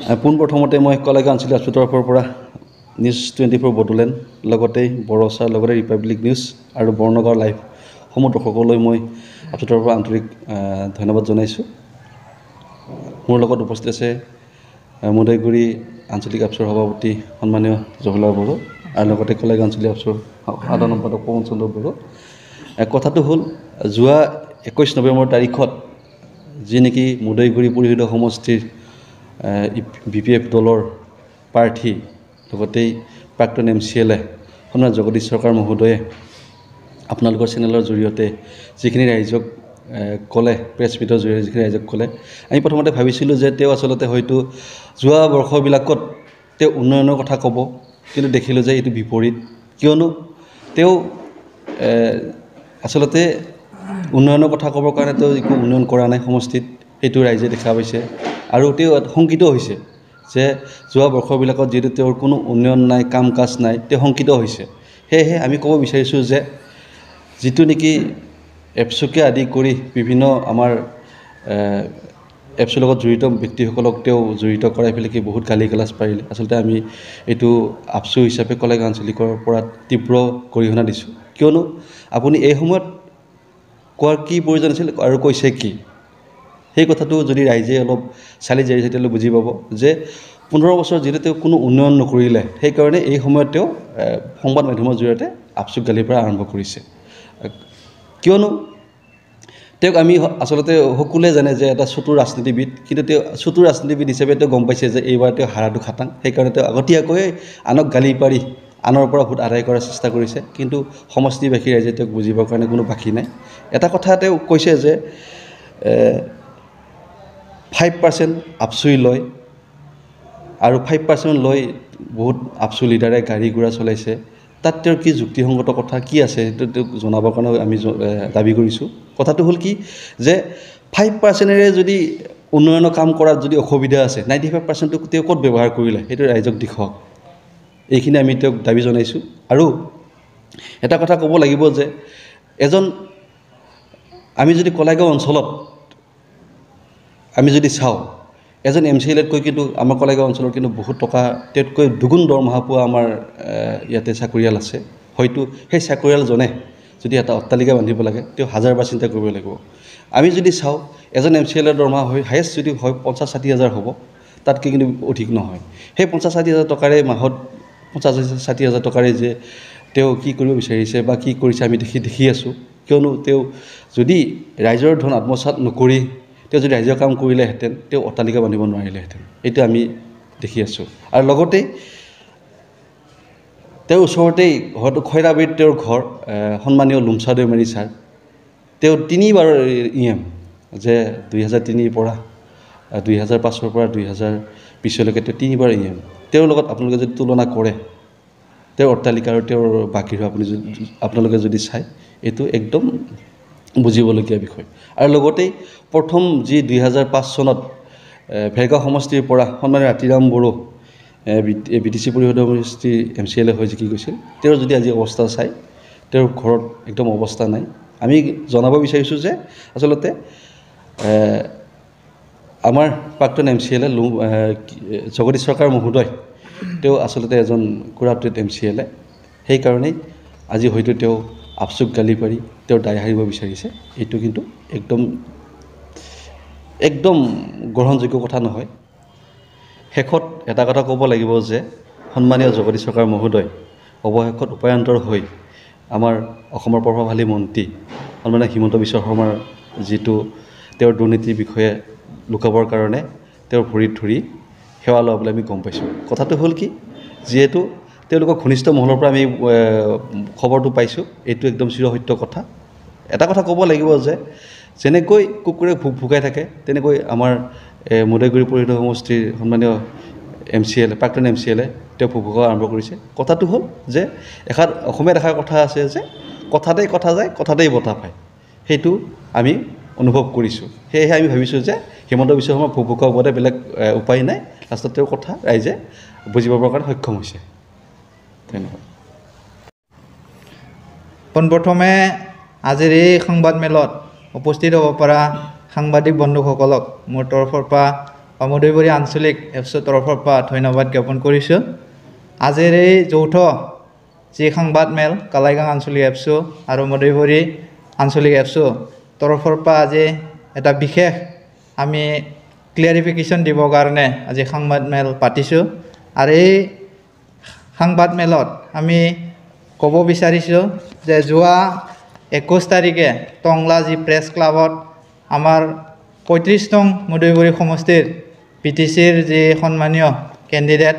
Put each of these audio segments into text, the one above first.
পোনপ্ৰথমতে মই কলেগাঁও আঞ্চলিক আছুৰ তৰফৰ পৰা নিউজ 24 বড়োলেণ্ড লগতে বড়োচাৰ লগতে ৰিপাব্লিক নিউজ আৰু বৰ্ণগাঁও লাইভসমূহ দৰ্শকলৈ মই আছুৰ তৰফৰ পৰা আন্তৰিক ধন্যবাদ জনাইছোঁ। মোৰ লগত উপস্থিত আছে মুদৈগুৰি আঞ্চলিক আছুৰ সভাপতি সন্মানীয় জহুলাল বড়ো আৰু লগতে কলেগাঁও আঞ্চলিক আছুৰ সাধাৰণ সম্পাদক পৱন চন্দ্ৰ বড়ো। কথাটো হ'ল যোৱা 21 নৱেম্বৰ তাৰিখত যি নেকি মুদৈগুৰি পৰিষদীয় সমষ্টিৰ BPF দলৰ প্ৰাৰ্থী লগতেই প্ৰাক্তন MCLA সন্মানীয় জগদীশ চৰকাৰ মহোদয়ে আপোনালোকৰ চেনেলৰ জৰিয়তে যিখিনি ৰাইজক ক'লে প্ৰেছ মিটৰ জৰিয়তে যিখিনি ৰাইজক ক'লে আমি প্ৰথমতে ভাবিছিলোঁ যে তেওঁ আচলতে হয়তো যোৱা বৰ্ষবিলাকত তেওঁ উন্নয়নৰ কথা ক'ব, কিন্তু দেখিলোঁ যে এইটো বিপৰীত। কিয়নো তেওঁ আচলতে উন্নয়নৰ কথা ক'বৰ কাৰণে তেওঁ একো উন্নয়ন কৰা নাই সমষ্টিত, সেইটো ৰাইজে দেখা পাইছে আৰু তেওঁ শংকিত হৈছে যে যোৱা বৰ্ষবিলাকত যিহেতু তেওঁৰ কোনো উন্নয়ন নাই, কাম কাজ নাই, তেওঁ শংকিত হৈছে। সেয়েহে আমি ক'ব বিচাৰিছোঁ যে যিটো নেকি এপছকে আদি কৰি বিভিন্ন আমাৰ এপছৰ লগত জড়িত ব্যক্তিসকলক তেওঁ জড়িত কৰাই পেলাই কি বহুত গালি গালাজ পাৰিলে। আচলতে আমি এইটো আপচু হিচাপে কলেগাঁও আঞ্চলিকৰ পৰা তীব্ৰ গৰিহণা দিছোঁ। কিয়নো আপুনি এই সময়ত কোৱাৰ কি প্ৰয়োজন আছিল আৰু কৈছে কি, সেই কথাটো যদি ৰাইজে অলপ চালি জাৰি তেতিয়াহ'লে বুজি পাব যে 15 বছৰ যিহেতু তেওঁ কোনো উন্নয়ন নকৰিলে, সেইকাৰণে এই সময়ত তেওঁ সংবাদ মাধ্যমৰ জৰিয়তে আপচুক গালিৰ পৰা আৰম্ভ কৰিছে। কিয়নো তেওঁক আমি আচলতে সকলোৱে জানে যে এটা চতুৰ ৰাজনীতিবিদ, কিন্তু তেওঁ চতুৰ ৰাজনীতিবিদ হিচাপে তেওঁ গম পাইছে যে এইবাৰ তেওঁ হাৰাটো খাটাং। সেইকাৰণে তেওঁ আগতীয়াকৈ আনক গালি পাৰি আনৰ পৰা ভোট আদায় কৰাৰ চেষ্টা কৰিছে, কিন্তু সমষ্টিবাসী ৰাইজে তেওঁক বুজিবৰ কাৰণে কোনো বাকী নাই। এটা কথা তেওঁ কৈছে যে 5% আপচুই লয় আৰু 5% লৈ বহুত আপচু লিডাৰে গাড়ী ঘোঁৰা চলাইছে। তাত তেওঁৰ কি যুক্তিসংগত কথা কি আছে সেইটো তেওঁক জনাবৰ কাৰণে আমি দাবী কৰিছোঁ। কথাটো হ'ল কি যে 5%ৰে যদি উন্নয়নৰ কাম কৰাত যদি অসুবিধা আছে, 95%টো তেওঁ ক'ত ব্যৱহাৰ কৰিলে সেইটো ৰাইজক দেখুৱাওক। এইখিনি আমি তেওঁক দাবী জনাইছোঁ। আৰু এটা কথা ক'ব লাগিব যে আমি যদি কলেগাঁও অঞ্চলত আমি যদি চাওঁ, এজন MCLAতকৈ কিন্তু আমাৰ কলেগাঁও অঞ্চলৰ কিন্তু বহুত টকা তেওঁতকৈ দুগুণ দৰমহা পোৱা আমাৰ ইয়াতে চাকৰিয়াল আছে। হয়তো সেই চাকৰিয়ালজনে যদি এটা অট্টালিকা বান্ধিব লাগে তেওঁ 1000বাৰ চিন্তা কৰিব লাগিব। আমি যদি চাওঁ এজন MCLAৰ দৰমহা হয় হায়েষ্ট যদি হয় 50-60 হাজাৰ হ'ব, তাতকৈ কিন্তু অধিক নহয়। সেই 50-60 হাজাৰ টকাৰে মাহত 50-60 হাজাৰ টকাৰে যে তেওঁ কি কৰিব বিচাৰিছে বা কি কৰিছে আমি দেখি আছোঁ। কিয়নো তেওঁ যদি ৰাইজৰ ধন আত্মসাৎ নকৰি তেওঁ যদি ৰাইজৰ কাম কৰিলেহেঁতেন তেওঁ অট্টালিকা বান্ধিব নোৱাৰিলেহেঁতেন, এইটো আমি দেখি আছোঁ। আৰু লগতে তেওঁৰ ওচৰতেই হয়তো খৈৰাবাৰীত তেওঁৰ ঘৰ, সন্মানীয় লুমছা দৈমাৰী ছাৰ, তেওঁ 3বাৰ EM যে 2003ৰ পৰা 2005ৰ পৰা 2020লৈকে তেওঁ 3বাৰ EM। তেওঁৰ লগত আপোনালোকে যদি তুলনা কৰে তেওঁৰ অট্টালিকা আৰু তেওঁৰ বাকীৰ আপোনালোকে যদি চায়, এইটো একদম বুজিবলগীয়া বিষয়। আৰু লগতেই প্ৰথম যি 2005 চনত ভেৰগাঁও সমষ্টিৰ পৰা সন্মানীয় ৰাতিৰাম বড়ো BTC পৰিষদীয় সমষ্টিৰ MCLA হৈ জিকি গৈছিল, তেওঁৰ যদি আজি অৱস্থা চায় তেওঁৰ ঘৰত একদম অৱস্থা নাই। আমি জনাব বিচাৰিছোঁ যে আচলতে আমাৰ প্ৰাক্তন MCLA জগদীশ চৰকাৰ মহোদয় তেওঁ আচলতে এজন কুৰাপ্টেড MCLA। সেইকাৰণেই আজি হয়তো তেওঁ আপচুক গালি পাৰি তেওঁ দায় সাৰিব বিচাৰিছে। এইটো কিন্তু একদম গ্ৰহণযোগ্য কথা নহয়। শেষত এটা কথা ক'ব লাগিব যে সন্মানীয় জগদীশ চৰকাৰ মহোদয় অৱশেষত উপায়ন্তৰ হৈ আমাৰ অসমৰ প্ৰভাৱশালী মন্ত্ৰী সন্মানীয় হিমন্ত বিশ্ব শৰ্মাৰ যিটো তেওঁৰ দুৰ্নীতিৰ বিষয়ে লুকাবৰ কাৰণে তেওঁৰ ভৰিত ধৰি সেৱা লোৱা বুলি আমি গম পাইছোঁ। কথাটো হ'ল কি, যিহেতু তেওঁলোকৰ ঘনিষ্ঠ মহলৰ পৰা আমি খবৰটো পাইছোঁ, এইটো একদম চিৰসত্য কথা। এটা কথা ক'ব লাগিব যে যেনেকৈ কুকুৰে ভুকাই থাকে তেনেকৈ আমাৰ মুদৈগুৰি পৰিষদীয় সমষ্টিৰ সন্মানীয় MCLA প্ৰাক্তন MCLA তেওঁ ভুকা আৰম্ভ কৰিছে। কথাটো হ'ল যে অসমীয়াত এষাৰ কথা আছে যে কথাতেই কথা যায় কথাতেই বতাহ পায়, সেইটো আমি অনুভৱ কৰিছোঁ। সেয়েহে আমি ভাবিছোঁ যে হিমন্ত বিশ্ব শৰ্মা ভুকা ওপৰতে বেলেগ উপায় নাই, লাষ্টত তেওঁৰ কথা ৰাইজে বুজি পাবৰ কাৰণে সক্ষম হৈছে। ধন্যবাদ। পোনপ্ৰথমে আজিৰ এই সংবাদমেলত উপস্থিত হ'ব পৰা সাংবাদিক বন্ধুসকলক মোৰ তৰফৰ পৰা মধুইবৰী আঞ্চলিক এপছৰ তৰফৰ পৰা ধন্যবাদ জ্ঞাপন কৰিছোঁ। আজিৰ এই যৌথ যি সংবাদ মেল কালাইগাঁও আঞ্চলিক এপছো আৰু মধুইবৰী আঞ্চলিক এপছো তৰফৰ পৰা আজি এটা বিশেষ আমি ক্লিয়াৰিফিকেশ্যন দিবৰ কাৰণে আজি সংবাদ মেল পাতিছোঁ। আৰু এই সংবাদ মেলত আমি ক'ব বিচাৰিছোঁ যে যোৱা 21 তাৰিখে টংলা যি প্ৰেছ ক্লাবত আমাৰ 35 নং মধুইবৰী সমষ্টিৰ PTCৰ যি সন্মানীয় কেণ্ডিডেট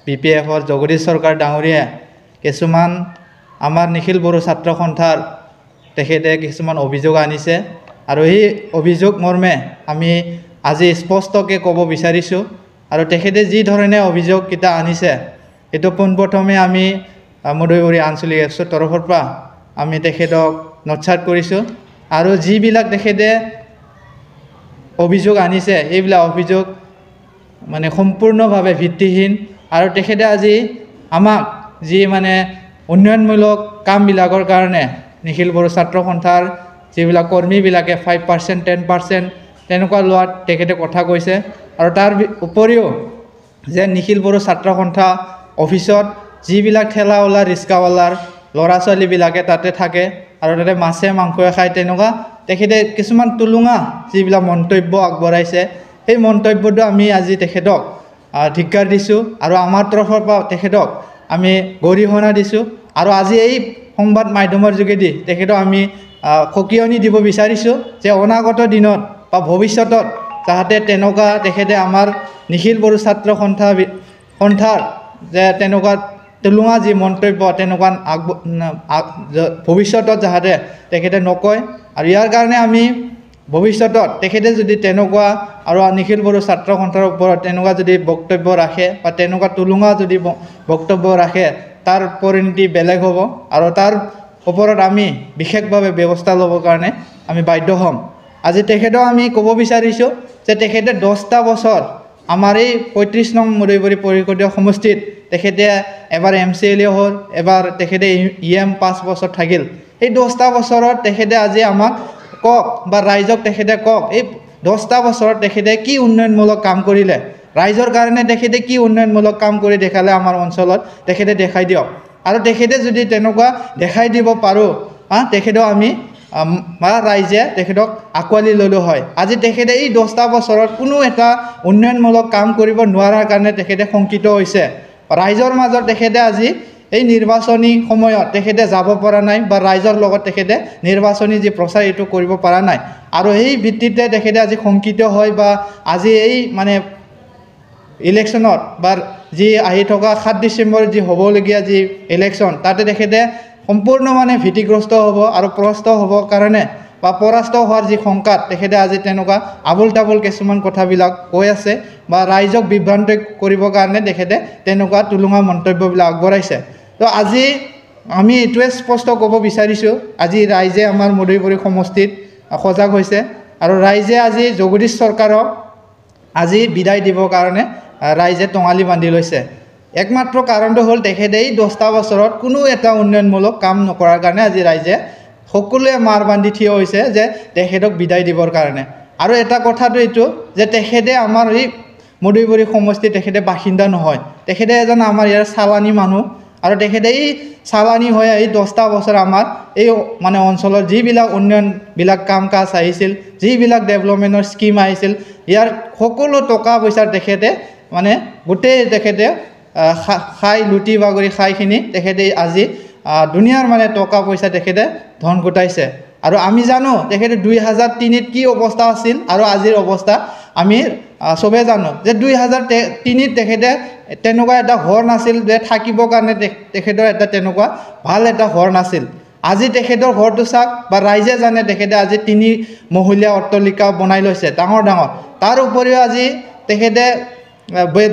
BPFৰ জগদীশ চৰকাৰ ডাঙৰীয়া কিছুমান আমাৰ নিখিল বড়ো ছাত্ৰ সন্থাৰ তেখেতে কিছুমান অভিযোগ আনিছে আৰু এই অভিযোগ মৰ্মে আমি আজি স্পষ্টকৈ ক'ব বিচাৰিছোঁ। আৰু তেখেতে যি ধৰণে অভিযোগকেইটা আনিছে এইটো পোনপ্ৰথমে আমি মধুইবৰী আঞ্চলিক এপছৰ তৰফৰ পৰা আমি তেখেতক নোটছাট কৰিছোঁ। আৰু যিবিলাক তেখেতে অভিযোগ আনিছে এইবিলাক অভিযোগ মানে সম্পূৰ্ণভাৱে ভিত্তিহীন। আৰু তেখেতে আজি আমাক যি মানে উন্নয়নমূলক কামবিলাকৰ কাৰণে নিখিল বড়ো ছাত্ৰ সন্থাৰ যিবিলাক কৰ্মীবিলাকে 5% 10% তেনেকুৱা লোৱাত তেখেতে কথা কৈছে। আৰু তাৰ উপৰিও যে নিখিল বড়ো ছাত্ৰ সন্থা অফিচত যিবিলাক ঠেলাৱালা ৰিক্সাৱালাৰ ল'ৰা ছোৱালীবিলাকে তাতে থাকে আৰু তাতে মাছে মাংসই খায় তেনেকুৱা তেখেতে কিছুমান টুলুঙা যিবিলাক মন্তব্য আগবঢ়াইছে সেই মন্তব্যটো আমি আজি তেখেতক ধিক্কাৰ দিছোঁ আৰু আমাৰ তৰফৰ পৰা তেখেতক আমি গৰিহণা দিছোঁ। আৰু আজি এই সংবাদ মাধ্যমৰ যোগেদি তেখেতক আমি সকিয়নি দিব বিচাৰিছোঁ যে অনাগত দিনত বা ভৱিষ্যতত যাতে তেনেকুৱা তেখেতে আমাৰ নিখিল বড়ো ছাত্ৰ সন্থাৰ যে তেনেকুৱা টুলুঙা যি মন্তব্য তেনেকুৱা ভৱিষ্যতত যাতে তেখেতে নকয়। আৰু ইয়াৰ কাৰণে আমি ভৱিষ্যতত তেখেতে যদি তেনেকুৱা আৰু নিখিল বড়ো ছাত্ৰ সন্থাৰ ওপৰত তেনেকুৱা যদি বক্তব্য ৰাখে বা তেনেকুৱা টুলুঙা যদি বক্তব্য ৰাখে তাৰ পৰিণতি বেলেগ হ'ব আৰু তাৰ ওপৰত আমি বিশেষভাৱে ব্যৱস্থা ল'বৰ কাৰণে আমি বাধ্য হ'ম। আজি তেখেতক আমি ক'ব বিচাৰিছোঁ যে তেখেতে 10টা বছৰ আমাৰ এই 35 নং মধুইবৰী পৰিষদীয় সমষ্টিত তেখেতে এবাৰ MCLA হ'ল, এবাৰ তেখেতে EM 5 বছৰ থাকিল। এই 10টা বছৰত তেখেতে আজি আমাক কওক বা ৰাইজক তেখেতে কওক এই 10টা বছৰত তেখেতে কি উন্নয়নমূলক কাম কৰিলে, ৰাইজৰ কাৰণে তেখেতে কি উন্নয়নমূলক কাম কৰি দেখালে আমাৰ অঞ্চলত তেখেতে দেখাই দিয়ক। আৰু তেখেতে যদি তেনেকুৱা দেখাই দিব পাৰোঁ তেখেতক আমি বা ৰাইজে তেখেতক আঁকোৱালি ল'লোঁ হয়। আজি তেখেতে এই 10টা বছৰত কোনো এটা উন্নয়নমূলক কাম কৰিব নোৱাৰাৰ কাৰণে তেখেতে শংকিত হৈছে। ৰাইজৰ মাজত তেখেতে আজি এই নিৰ্বাচনী সময়ত তেখেতে যাব পৰা নাই বা ৰাইজৰ লগত তেখেতে নিৰ্বাচনী যি প্ৰচাৰ এইটো কৰিব পৰা নাই। আৰু এই ভিত্তিতে তেখেতে আজি শংকিত হয় বা আজি এই মানে ইলেকশ্যনত বা যি আহি থকা 7 ডিচেম্বৰ যি হ'বলগীয়া যি ইলেকশ্যন তাতে তেখেতে সম্পূৰ্ণ মানে ভীতিগ্ৰস্ত হ'ব আৰু পৰাস্ত হ'বৰ কাৰণে বা পৰাস্ত হোৱাৰ যি শংকাত তেখেতে আজি তেনেকুৱা আবোল তাবোল কিছুমান কথাবিলাক কৈ আছে বা ৰাইজক বিভ্ৰান্ত কৰিবৰ কাৰণে তেখেতে তেনেকুৱা টুলুঙা মন্তব্যবিলাক আগবঢ়াইছে। তো আজি আমি এইটোৱে স্পষ্ট ক'ব বিচাৰিছোঁ আজি ৰাইজে আমাৰ মধুইবৰী সমষ্টিত সজাগ হৈছে আৰু ৰাইজে আজি জগদীশ চৰকাৰক আজি বিদায় দিবৰ কাৰণে ৰাইজে টঙালি বান্ধি লৈছে। একমাত্ৰ কাৰণটো হ'ল তেখেতে এই 10টা বছৰত কোনো এটা উন্নয়নমূলক কাম নকৰাৰ কাৰণে আজি ৰাইজে সকলোৱে মাৰ বান্ধি থিয় হৈছে যে তেখেতক বিদায় দিবৰ কাৰণে। আৰু এটা কথাটো এইটো যে তেখেতে আমাৰ এই মধুইবৰী সমষ্টিৰ তেখেতে বাসিন্দা নহয়, তেখেতে এজন আমাৰ ইয়াৰ চালানী মানুহ আৰু তেখেতে এই চালানী হৈ এই 10টা বছৰ আমাৰ এই মানে অঞ্চলৰ যিবিলাক উন্নয়নবিলাক কাম কাজ আহিছিল, যিবিলাক ডেভেলপমেণ্টৰ স্কিম আহিছিল ইয়াৰ সকলো টকা পইচাৰ তেখেতে মানে গোটেই তেখেতে খাই লুটি বাগৰি খাইখিনি তেখেতে আজি দুনিয়াৰ মানে টকা পইচা তেখেতে ধন গোটাইছে। আৰু আমি জানো তেখেতে 2003ত কি অৱস্থা আছিল আৰু আজিৰ অৱস্থা আমি চবে জানো যে 2003ত তেখেতে তেনেকুৱা এটা ঘৰ নাছিল যে থাকিবৰ কাৰণে তেখেতৰ এটা তেনেকুৱা ভাল এটা ঘৰ নাছিল। আজি তেখেতৰ ঘৰটো চাওক বা ৰাইজে জানে তেখেতে আজি 3 মহলীয়া অট্টালিকা বনাই লৈছে ডাঙৰ ডাঙৰ। তাৰ উপৰিও আজি তেখেতে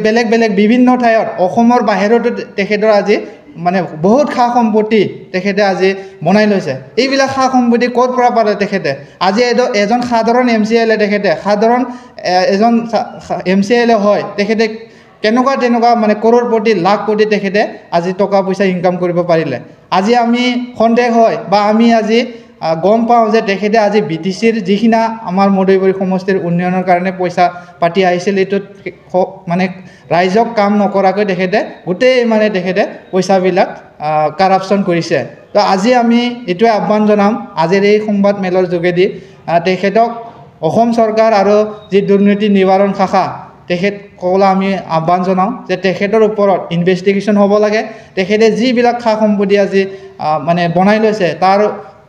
বেলেগ বেলেগ বিভিন্ন ঠাইত অসমৰ বাহিৰতো তেখেতৰ আজি মানে বহুত সা সম্পত্তি তেখেতে আজি বনাই লৈছে। এইবিলাক সা সম্পত্তি ক'ৰ পৰা পালে তেখেতে? আজি এজন সাধাৰণ MCLA তেখেতে সাধাৰণ এজন MCLA হয় তেখেতে কেনেকুৱা মানে কৰোড়পতি লাখ কোটি তেখেতে আজি টকা পইচা ইনকাম কৰিব পাৰিলে? আজি আমি সন্দেহ হয় বা আমি আজি গম পাওঁ যে তেখেতে আজি BTCৰ যিখিনি আমাৰ মদৈবৰী সমষ্টিৰ উন্নয়নৰ কাৰণে পইচা পাতি আহিছিল এইটোত মানে ৰাইজক কাম নকৰাকৈ তেখেতে গোটেই মানে তেখেতে পইচাবিলাক কাৰাপশ্যন কৰিছে তো আজি আমি এইটোৱে আহ্বান জনাম আজিৰ এই সংবাদ মেলৰ যোগেদি তেখেতক অসম চৰকাৰ আৰু যি দুৰ্নীতি নিবাৰণ শাখা তেখেতসকলক আমি আহ্বান জনাওঁ যে তেখেতৰ ওপৰত ইনভেষ্টিগেশ্যন হ'ব লাগে তেখেতে যিবিলাক খা সম্পত্তি আজি মানে বনাই লৈছে তাৰ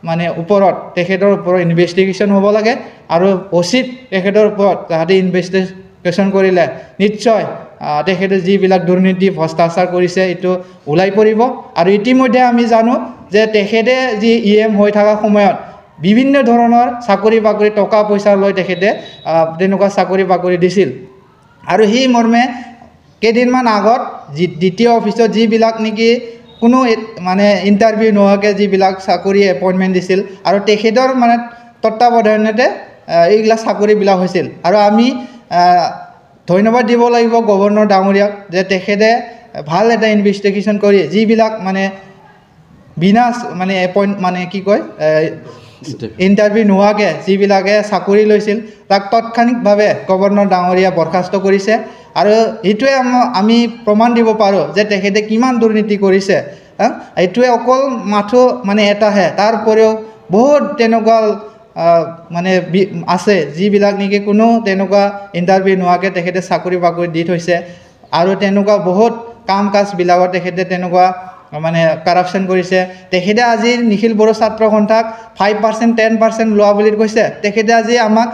মানে ওপৰত তেখেতৰ ওপৰত ইনভেষ্টিগেশ্যন হ'ব লাগে আৰু উচিত তেখেতৰ ওপৰত যাতে ইনভেষ্টিগেশ্যন কৰিলে নিশ্চয় তেখেতে যিবিলাক দুৰ্নীতি ভ্ৰষ্টাচাৰ কৰিছে এইটো ওলাই পৰিব আৰু ইতিমধ্যে আমি জানো যে তেখেতে যি EM হৈ থকা সময়ত বিভিন্ন ধৰণৰ চাকৰি বাকৰি টকা পইচা লৈ তেখেতে তেনেকুৱা চাকৰি বাকৰি দিছিল আৰু সেই মৰ্মে কেইদিনমান আগত দ্বিতীয় অফিচত যিবিলাক নেকি কোনো মানে ইণ্টাৰভিউ নোহোৱাকৈ যিবিলাক চাকৰি এপইণ্টমেণ্ট দিছিল আৰু তেখেতৰ মানে তত্ত্বাৱধানতে এইবিলাক চাকৰিবিলাক হৈছিল আৰু আমি ধন্যবাদ দিব লাগিব গভৰ্ণৰ ডাঙৰীয়াক যে তেখেতে ভাল এটা ইনভেষ্টিগেশ্যন কৰি যিবিলাক মানে বিনা মানে মানে কি কয় ইণ্টাৰভিউ নোহোৱাকৈ যিবিলাকে চাকৰি লৈছিল তাক তাৎক্ষণিকভাৱে গভৰ্ণৰ ডাঙৰীয়া বৰখাস্ত কৰিছে আৰু এইটোৱে আমি প্ৰমাণ দিব পাৰোঁ যে তেখেতে কিমান দুৰ্নীতি কৰিছে এইটোৱে অকল মাথো মানে এটাহে তাৰ উপৰিও বহুত তেনেকুৱা মানে আছে যিবিলাক নেকি কোনো তেনেকুৱা ইণ্টাৰভিউ নোহোৱাকৈ তেখেতে চাকৰি বাকৰি দি থৈছে আৰু তেনেকুৱা বহুত কাম কাজবিলাকত তেখেতে তেনেকুৱা মানে কাৰাপশ্যন কৰিছে তেখেতে আজি নিখিল বড়ো ছাত্ৰ সন্থাক 5% 10% লোৱা বুলি কৈছে তেখেতে আজি আমাক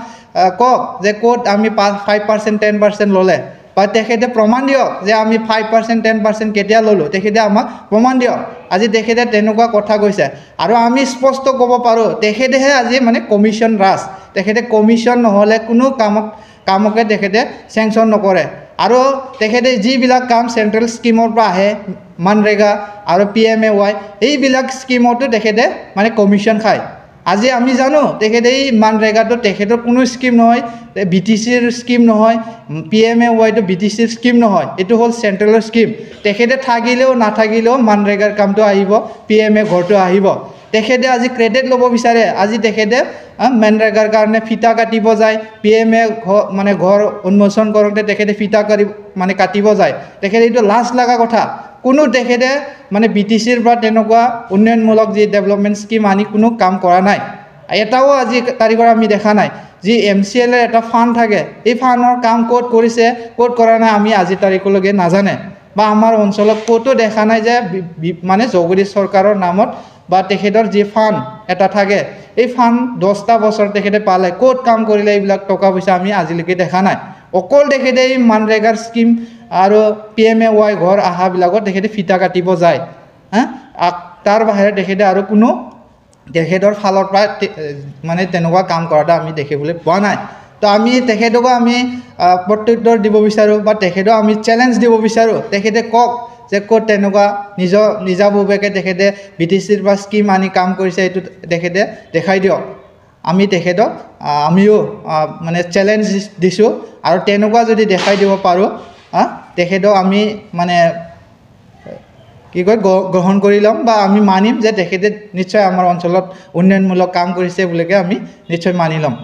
কওক যে ক'ত আমি 5% 10% ল'লে বা তেখেতে প্ৰমাণ দিয়ক যে আমি 5% 10% কেতিয়া ল'লোঁ তেখেতে আমাক প্ৰমাণ দিয়ক আজি তেখেতে তেনেকুৱা কথা কৈছে আৰু আমি স্পষ্ট ক'ব পাৰোঁ তেখেতেহে আজি মানে কমিশ্যন ৰাজ তেখেতে কমিশ্যন নহ'লে কোনো কামকে তেখেতে চেংচন নকৰে আৰু তেখেতে যিবিলাক কাম চেণ্ট্ৰেল স্কিমৰ পৰা আহে মানৰেগা আৰু PMAY এইবিলাক স্কিমতো তেখেতে মানে কমিশ্যন খায় আজি আমি জানো তেখেতে এই মানৰেগাটো তেখেতৰ কোনো স্কিম নহয় BTCৰ স্কিম নহয় PMAYটো BTCৰ স্কিম নহয় এইটো হ'ল চেণ্ট্ৰেলৰ স্কিম তেখেতে থাকিলেও নাথাকিলেও মানৰেগাৰ কামটো আহিব PMA ঘৰটো আহিব তেখেতে আজি ক্ৰেডিট ল'ব বিচাৰে আজি তেখেতে মানৰেগাৰ কাৰণে ফিটা কাটিব যায় PMA মানে ঘৰ উন্মোচন কৰোঁতে তেখেতে ফিটা মানে কাটিব যায় তেখেতে এইটো লাজ লগা কথা কোনো তেখেতে মানে BTCৰ পৰা তেনেকুৱা উন্নয়নমূলক যি ডেভেলপমেণ্ট স্কিম আনি কোনো কাম কৰা নাই এটাও আজি তাৰিখৰ আমি দেখা নাই যি MCL এটা ফাণ্ড থাকে এই ফাণ্ডৰ কাম ক'ত কৰিছে ক'ত কৰা নাই আমি আজি তাৰিখলৈকে নাজানে বা আমাৰ অঞ্চলত ক'তো দেখা নাই যে মানে জগদীশ চৰকাৰৰ নামত বা তেখেতৰ যি ফাণ্ড এটা থাকে এই ফাণ্ড 10টা বছৰ তেখেতে পালে ক'ত কাম কৰিলে এইবিলাক টকা পইচা আমি আজিলৈকে দেখা নাই অকল তেখেতে এই মানৰেগাৰ স্কিম আৰু PMAY ঘৰ আহাবিলাকত তেখেতে ফিটা কাটিব যায় তাৰ বাহিৰে তেখেতে আৰু কোনো তেখেতৰ ফালৰ পৰা মানে তেনেকুৱা কাম কৰাটো আমি দেখিবলৈ পোৱা নাই তো আমি তেখেতকো আমি প্ৰত্যুত্তৰ দিব বিচাৰোঁ বা তেখেতক আমি চেলেঞ্জ দিব বিচাৰোঁ তেখেতে কওক যে ক'ত তেনেকুৱা নিজাববীয়াকৈ তেখেতে BTCৰ পৰা স্কিম আনি কাম কৰিছে এইটো তেখেতে দেখাই দিয়ক আমি তেখেতক আমিও মানে চেলেঞ্জ দিছোঁ আৰু তেনেকুৱা যদি দেখাই দিব পাৰোঁ তেখেতক আমি মানে কি কয় গ্ৰহণ কৰি ল'ম বা আমি মানিম যে তেখেতে নিশ্চয় আমাৰ অঞ্চলত উন্নয়নমূলক কাম কৰিছে বুলিকে আমি নিশ্চয় মানি ল'ম